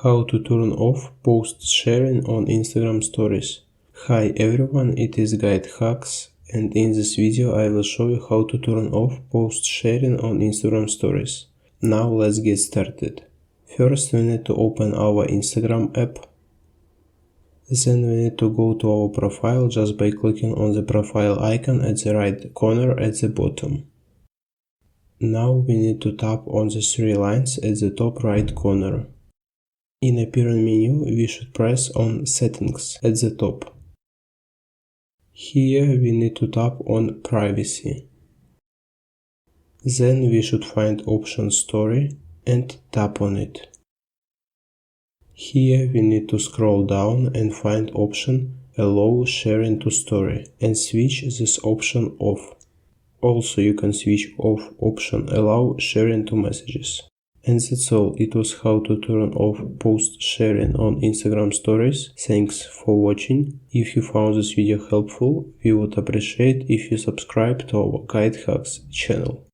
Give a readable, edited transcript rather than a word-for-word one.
How to turn off post sharing on Instagram stories. Hi everyone, it is GuideHacks, and in this video I will show you how to turn off post sharing on Instagram stories. Now let's get started. First we need to open our Instagram app. Then we need to go to our profile just by clicking on the profile icon at the right corner at the bottom. Now we need to tap on the three lines at the top right corner. In appearing menu, we should press on Settings at the top. Here we need to tap on Privacy. Then we should find option Story and tap on it. Here we need to scroll down and find option Allow sharing to story and switch this option off. Also you can switch off option Allow sharing to messages. And that's all. It was how to turn off post sharing on Instagram stories. Thanks for watching. If you found this video helpful, we would appreciate if you subscribe to our GuideHacks channel.